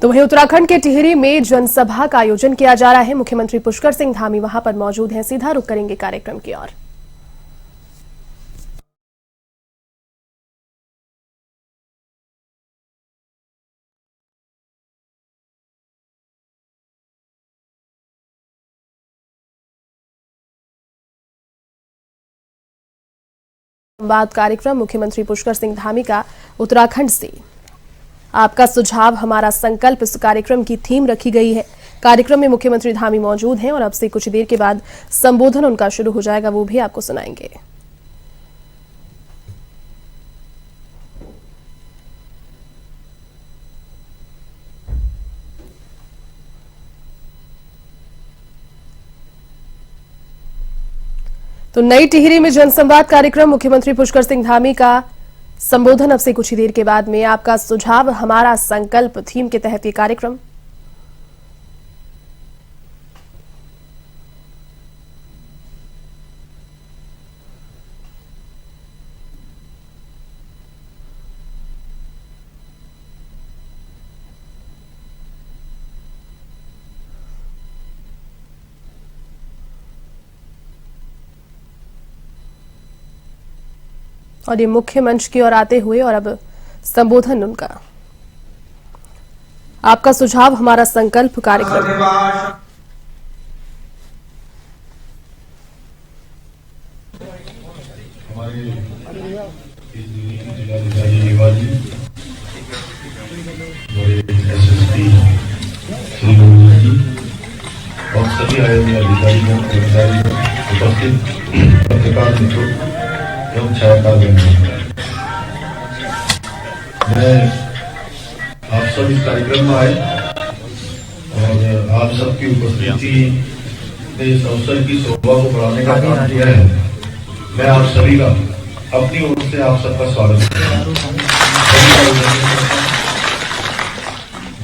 तो वहीं उत्तराखंड के टिहरी में जनसभा का आयोजन किया जा रहा है। मुख्यमंत्री पुष्कर सिंह धामी वहां पर मौजूद हैं। सीधा रुख करेंगे कार्यक्रम की ओर। संवाद कार्यक्रम मुख्यमंत्री पुष्कर सिंह धामी का उत्तराखंड से आपका सुझाव हमारा संकल्प इस कार्यक्रम की थीम रखी गई है। कार्यक्रम में मुख्यमंत्री धामी मौजूद हैं और अब से कुछ देर के बाद संबोधन उनका शुरू हो जाएगा, वो भी आपको सुनाएंगे। तो नई टिहरी में जनसंवाद कार्यक्रम मुख्यमंत्री पुष्कर सिंह धामी का संबोधन अब से कुछ ही देर के बाद में। आपका सुझाव हमारा संकल्प थीम के तहत ये कार्यक्रम। और ये मुख्य मंच की ओर आते हुए और अब संबोधन उनका। आपका सुझाव हमारा संकल्प कार्यक्रम। हमारे जिलाधिकारी एसएसपी श्री जी और सभी आए हुए अधिकारियों कर्मचारियों उपस्थित पत्रकार मित्रों एवं छायाकार मैं आप सब इस कार्यक्रम में आए और आप सबकी उपस्थिति ने इस अवसर की शोभा को बढ़ाने का काम किया है। मैं आप सभी का अपनी ओर से आप सबका स्वागत करता हूं।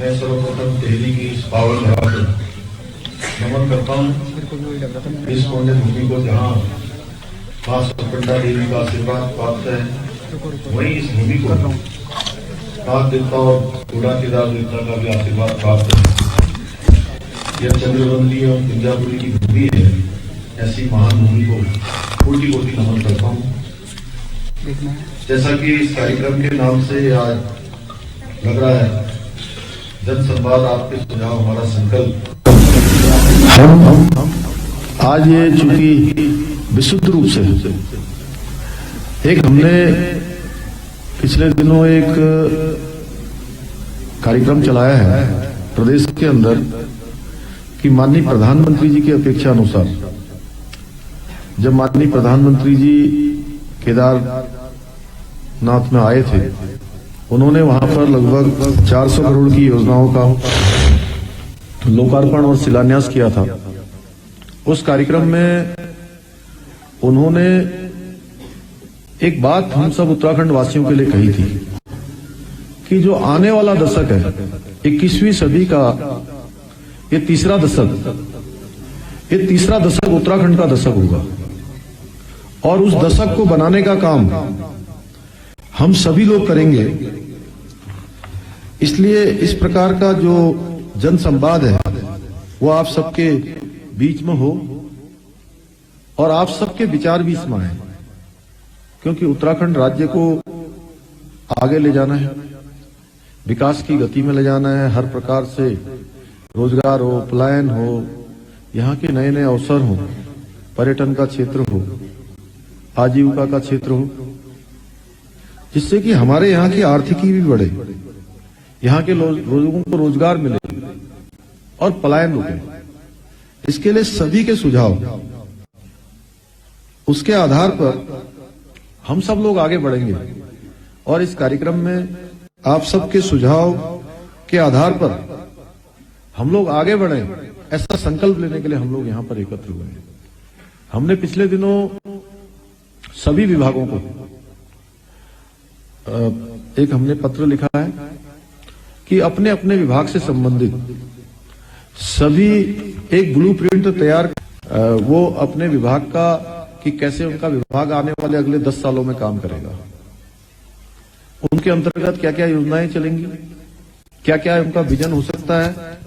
मैं सर्वप्रथम टिहरी की इस पावन धरा को नमन करता हूँ। इस पुण्य भूमि को जहाँ मां सुकंडा देवी का आशीर्वाद प्राप्त है, वहीं इस भूमि को नाग देवता और कूड़ा केदार देवता का भी आशीर्वाद प्राप्त है। यह चंद्रवंदी एवं कुंजापुरी की भूमि है। ऐसी महान भूमि को कोटि कोटि नमन करता हूँ। जैसा कि इस कार्यक्रम के नाम से आज लग रहा है, जनसंवाद आपके सुझाव हमारा संकल्प। हम आज ये चूंकि विशुद्ध रूप से एक हमने पिछले दिनों एक कार्यक्रम चलाया है प्रदेश के अंदर कि माननीय प्रधानमंत्री जी की अपेक्षा अनुसार जब माननीय प्रधानमंत्री जी केदारनाथ में आए थे, उन्होंने वहां पर लगभग 400 करोड़ की योजनाओं का लोकार्पण और शिलान्यास किया था। उस कार्यक्रम में उन्होंने एक बात हम सब उत्तराखंड वासियों के लिए कही थी कि जो आने वाला दशक है 21वीं सदी का ये तीसरा दशक उत्तराखंड का दशक होगा और उस दशक को बनाने का काम हम सभी लोग करेंगे। इसलिए इस प्रकार का जो जनसंवाद है वो आप सबके बीच में हो और आप सबके विचार भी इसमें आए, क्योंकि उत्तराखंड राज्य को आगे ले जाना है, विकास की गति में ले जाना है। हर प्रकार से रोजगार हो, पलायन हो, यहाँ के नए नए अवसर हो, पर्यटन का क्षेत्र हो, आजीविका का क्षेत्र हो, जिससे कि हमारे यहाँ की आर्थिकी भी बढ़े, यहाँ के लोगों को रोजगार मिले और पलायन रुके। इसके लिए सभी के सुझाव, उसके आधार पर हम सब लोग आगे बढ़ेंगे और इस कार्यक्रम में आप सबके सुझाव के आधार पर हम लोग आगे बढ़े, ऐसा संकल्प लेने के लिए हम लोग यहाँ पर एकत्र हुए हैं। हमने पिछले दिनों सभी विभागों को एक हमने पत्र लिखा है कि अपने अपने विभाग से संबंधित सभी एक ब्लूप्रिंट तैयार, वो अपने विभाग का कि कैसे उनका विभाग आने वाले अगले 10 सालों में काम करेगा, उनके अंतर्गत क्या क्या योजनाएं चलेंगी, क्या क्या उनका विजन हो सकता है,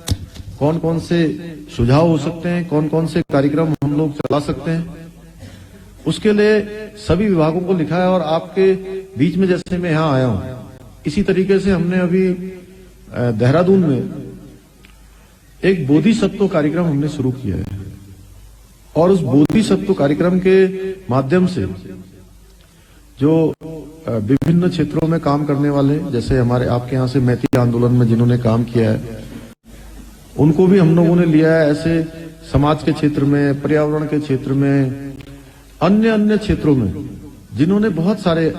कौन कौन से सुझाव हो सकते हैं, कौन कौन से कार्यक्रम हम लोग चला सकते हैं, उसके लिए सभी विभागों को लिखा है। और आपके बीच में जैसे मैं यहां आया हूं, इसी तरीके से हमने अभी देहरादून में एक बोधिसत्व कार्यक्रम हमने शुरू किया है। और उस बोधिसत्व कार्यक्रम के माध्यम से जो विभिन्न क्षेत्रों में काम करने वाले, जैसे हमारे आपके यहां से मैती आंदोलन में जिन्होंने काम किया है, उनको भी हम लोगों ने लिया है। ऐसे समाज के क्षेत्र में, पर्यावरण के क्षेत्र में, अन्य अन्य क्षेत्रों में जिन्होंने बहुत सारे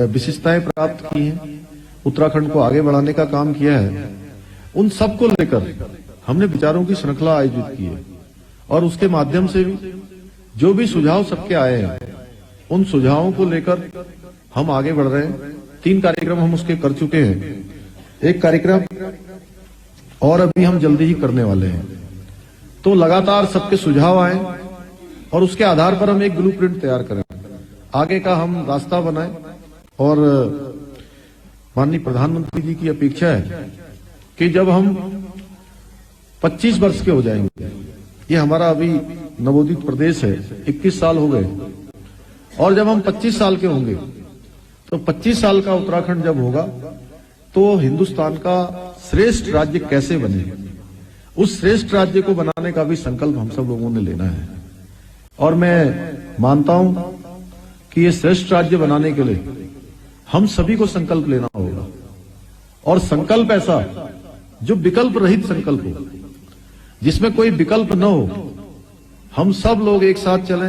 विशिष्टताएं प्राप्त की हैं, उत्तराखंड को आगे बढ़ाने का काम किया है, उन सबको लेकर हमने विचारों की श्रृंखला आयोजित की है। और उसके माध्यम से भी जो भी सुझाव सबके आए हैं, उन सुझावों को लेकर हम आगे बढ़ रहे हैं। 3 कार्यक्रम हम उसके कर चुके हैं, एक कार्यक्रम और अभी हम जल्दी ही करने वाले हैं। तो लगातार सबके सुझाव आए और उसके आधार पर हम एक ब्लूप्रिंट तैयार करें, आगे का हम रास्ता बनाएं। और माननीय प्रधानमंत्री जी की अपेक्षा है कि जब हम 25 वर्ष के हो जाएंगे, ये हमारा अभी नवोदित प्रदेश है, 21 साल हो गए, और जब हम 25 साल के होंगे तो 25 साल का उत्तराखंड जब होगा तो हिंदुस्तान का श्रेष्ठ राज्य कैसे बने, उस श्रेष्ठ राज्य को बनाने का भी संकल्प हम सब लोगों ने लेना है। और मैं मानता हूं कि ये श्रेष्ठ राज्य बनाने के लिए हम सभी को संकल्प लेना होगा, और संकल्प ऐसा जो विकल्प रहित संकल्प हो, जिसमें कोई विकल्प न हो। हम सब लोग एक साथ चलें,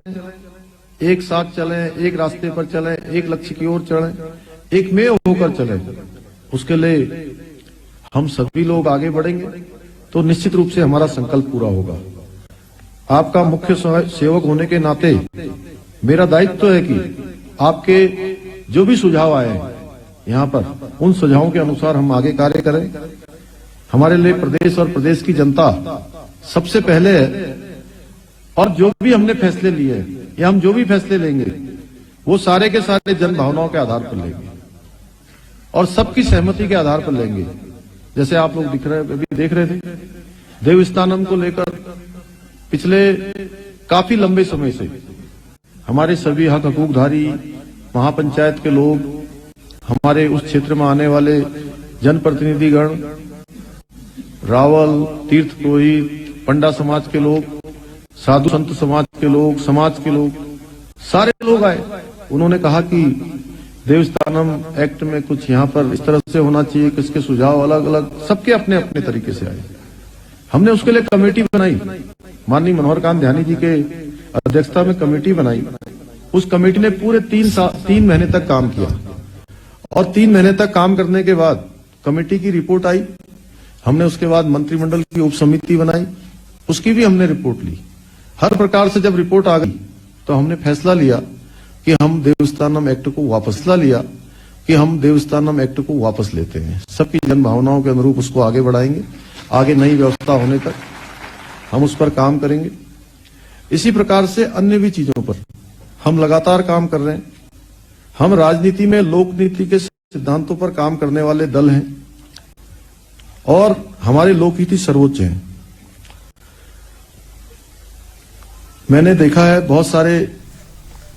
एक रास्ते पर चलें, एक लक्ष्य की ओर चलें, एक में होकर चलें। उसके लिए हम सभी लोग आगे बढ़ेंगे तो निश्चित रूप से हमारा संकल्प पूरा होगा। आपका मुख्य सेवक होने के नाते मेरा दायित्व है कि आपके जो भी सुझाव आए हैं यहाँ पर, उन सुझावों के अनुसार हम आगे कार्य करें। हमारे लिए प्रदेश और प्रदेश की जनता सबसे पहले है, और जो भी हमने फैसले लिए हैं या हम जो भी फैसले लेंगे वो सारे के सारे जन भावनाओं के आधार पर लेंगे और सबकी सहमति के आधार पर लेंगे। जैसे आप लोग देख रहे थे, देवस्थानम को लेकर पिछले काफी लंबे समय से हमारे सभी हक हकूकधारी, महापंचायत के लोग, हमारे उस क्षेत्र में आने वाले जनप्रतिनिधिगण, रावल, तीर्थ पुरोहित, पंडा समाज के लोग, साधु संत समाज के लोग, समाज के लोग, सारे लोग आए। उन्होंने कहा कि देवस्थानम एक्ट में कुछ यहाँ पर इस तरह से होना चाहिए, किसके सुझाव अलग अलग, सबके अपने अपने तरीके से आए। हमने उसके लिए कमेटी बनाई, माननीय मनोहर कांत ध्यानी जी के अध्यक्षता में कमेटी बनाई। उस कमेटी ने पूरे 3 महीने तक काम किया, और 3 महीने तक काम करने के बाद कमेटी की रिपोर्ट आई। हमने उसके बाद मंत्रिमंडल की उप समिति बनाई, उसकी भी हमने रिपोर्ट ली। हर प्रकार से जब रिपोर्ट आ गई तो हमने फैसला लिया कि हम देवस्थानम एक्ट को वापस लेते हैं। सबकी जन भावनाओं के अनुरूप उसको आगे बढ़ाएंगे, आगे नई व्यवस्था होने तक हम उस पर काम करेंगे। इसी प्रकार से अन्य भी चीजों पर हम लगातार काम कर रहे हैं। हम राजनीति में लोक नीति के सिद्धांतों पर काम करने वाले दल हैं, और हमारी लोकनीति सर्वोच्च है। मैंने देखा है बहुत सारे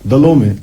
दलों में